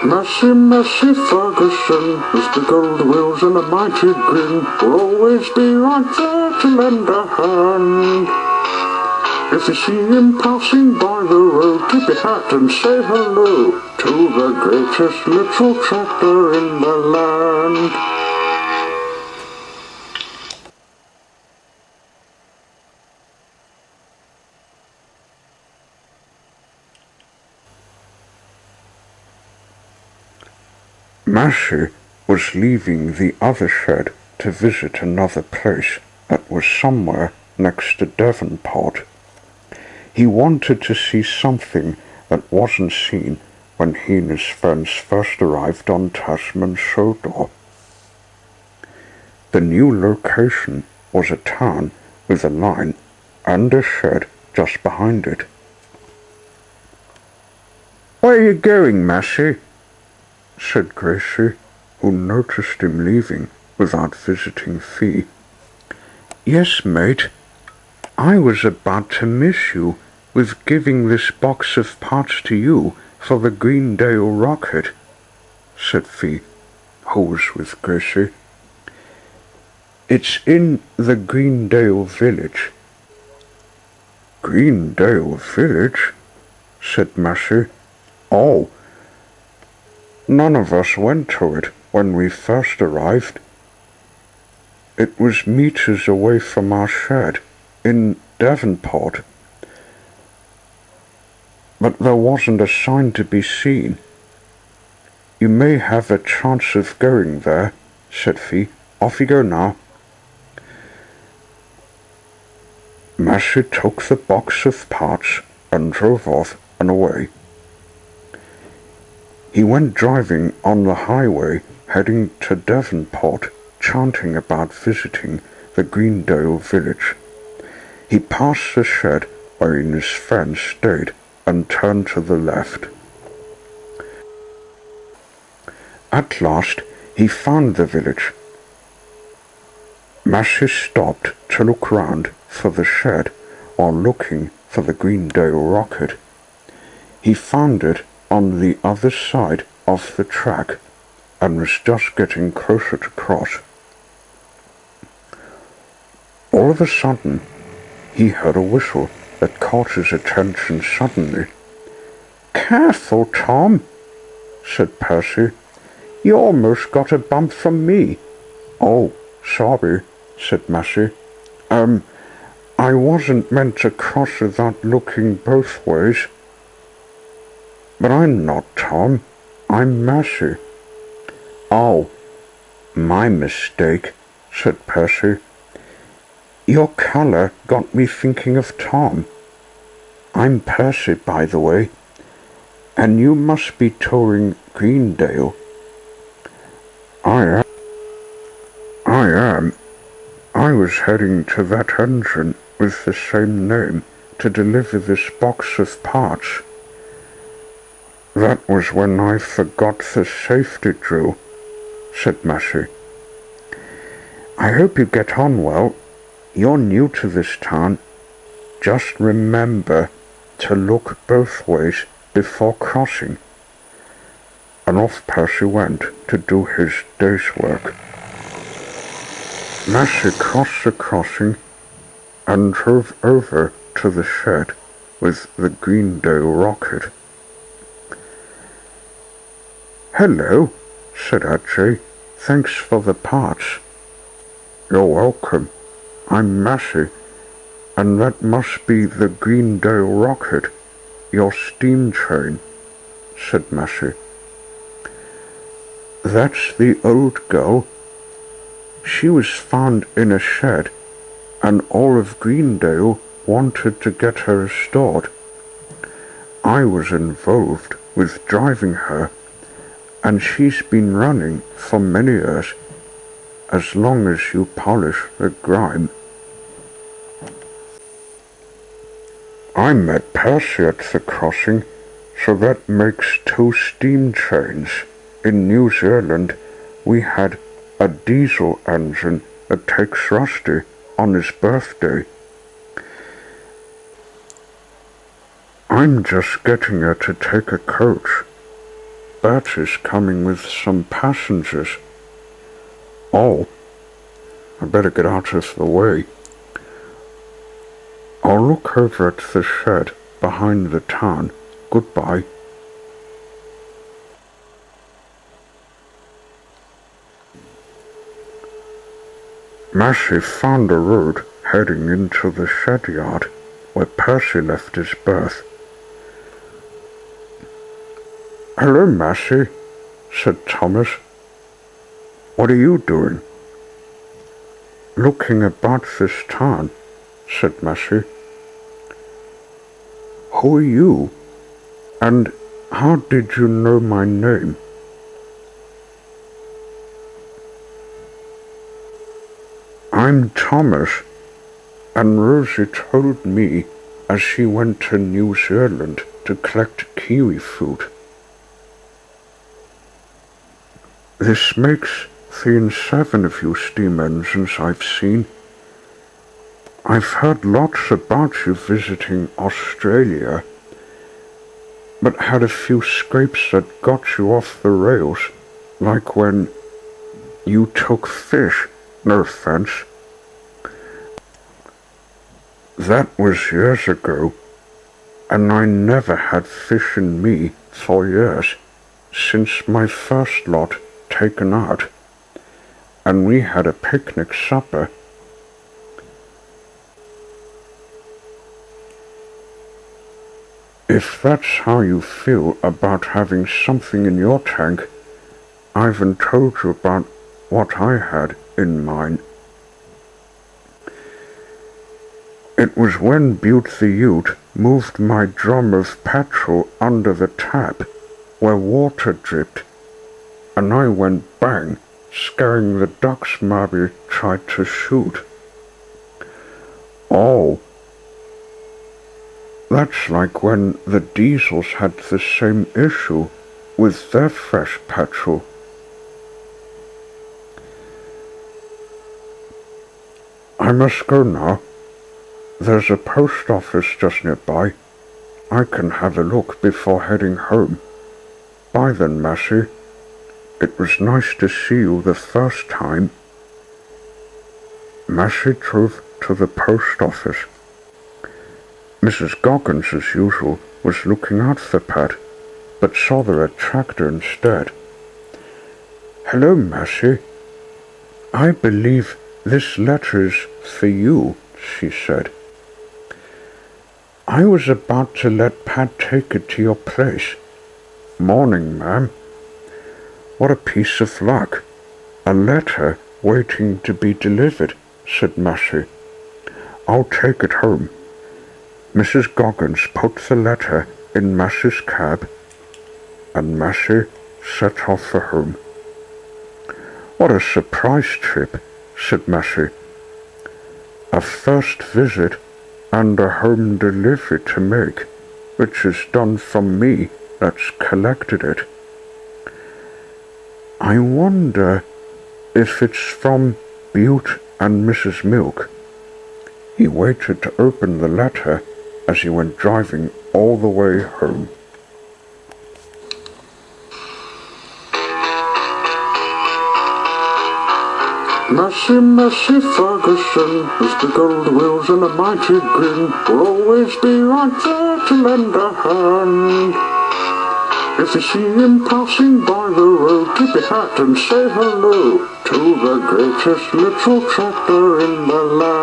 Massey Ferguson, with big old wheels and a mighty grin, will always be right there to lend a hand. If you see him passing by the road, tip your hat and say hello to the greatest little tractor in the land. Massey was leaving the other shed to visit another place that was somewhere next to Devonport. He wanted to see something that wasn't seen when he and his friends first arrived on Tasman's Shoulder. The new location was a town with a line and a shed just behind it. "Where are you going, Massey?" said Gracie, who noticed him leaving without visiting Fee. "Yes, mate. I was about to miss you with giving this box of parts to you for the Greendale rocket," said Fee, who was with Gracie. "It's in the Greendale village." "Greendale village?" said Massey. "Oh, none of us went to it when we first arrived. It was meters away from our shed in Devonport. But there wasn't a sign to be seen. You may have a chance of going there," said Fee. "Off you go now." Massey took the box of parts and drove off and away. He went driving on the highway heading to Devonport, chanting about visiting the Greendale village. He passed the shed where he and his friends stayed and turned to the left. At last he found the village. Massey stopped to look round for the shed while looking for the Greendale rocket. He found it on the other side of the track and was just getting closer to cross. All of a sudden, he heard a whistle that caught his attention suddenly. "Careful, Tom," said Percy. "You almost got a bump from me." "Oh, sorry," said Massey. I wasn't meant to cross without looking both ways." "But I'm not Tom. I'm Massey." "Oh, my mistake," said Percy. "Your colour got me thinking of Tom. I'm Percy, by the way, and you must be touring Greendale." I am. I was heading to that engine with the same name to deliver this box of parts. That was when I forgot the safety drill," said Massey. "I hope you get on well. You're new to this town. Just remember to look both ways before crossing." And off Percy went to do his day's work. Massey crossed the crossing and drove over to the shed with the Greendale rocket. "Hello," said Ajay. "Thanks for the parts." "You're welcome. I'm Massey, and that must be the Greendale rocket, your steam train," said Massey. "That's the old girl. She was found in a shed, and all of Greendale wanted to get her restored. I was involved with driving her, and she's been running for many years, as long as you polish the grime." "I met Percy at the crossing, so that makes 2 steam trains. In New Zealand, we had a diesel engine that takes Rusty on his birthday. I'm just getting her to take a coach. bet is coming with some passengers. Oh, I better get out of the way. I'll look over at the shed behind the town. Goodbye. Massey found a road heading into the shed yard where Percy left his berth. "Hello, Massey," said Thomas. "What are you doing?" "Looking about this town," said Massey. "Who are you? And how did you know my name?" "I'm Thomas, and Rosie told me as she went to New Zealand to collect kiwi fruit. This makes 3 and 7 of you steam engines I've seen. I've heard lots about you visiting Australia, but had a few scrapes that got you off the rails, like when you took fish, no offense. That was years ago, and I never had fish in me for years, since my first lot taken out, and we had a picnic supper. If that's how you feel about having something in your tank, I haven't told you about what I had in mine. It was when Butte the Ute moved my drum of petrol under the tap where water dripped, and I went bang, scaring the ducks Mabby tried to shoot. Oh, that's like when the diesels had the same issue with their fresh petrol. I must go now. There's a post office just nearby. I can have a look before heading home. Bye then, Massey. It was nice to see you the first time." Massey drove to the post office. Mrs. Goggins, as usual, was looking out for Pat, but saw the red tractor instead. "Hello, Massey. I believe this letter is for you," she said. "I was about to let Pat take it to your place." "Morning, ma'am." "What a piece of luck. A letter waiting to be delivered," said Massey. "I'll take it home." Mrs. Goggins put the letter in Massey's cab, and Massey set off for home. "What a surprise trip," said Massey. "A first visit and a home delivery to make, which is done from me that's collected it. I wonder if it's from Butte and Mrs. Milk." He waited to open the letter as he went driving all the way home. Massey Ferguson, with the gold wheels and a mighty grin, will always be right there to lend a hand. If you see him passing by the road, tip your hat and say hello to the greatest little tractor in the land.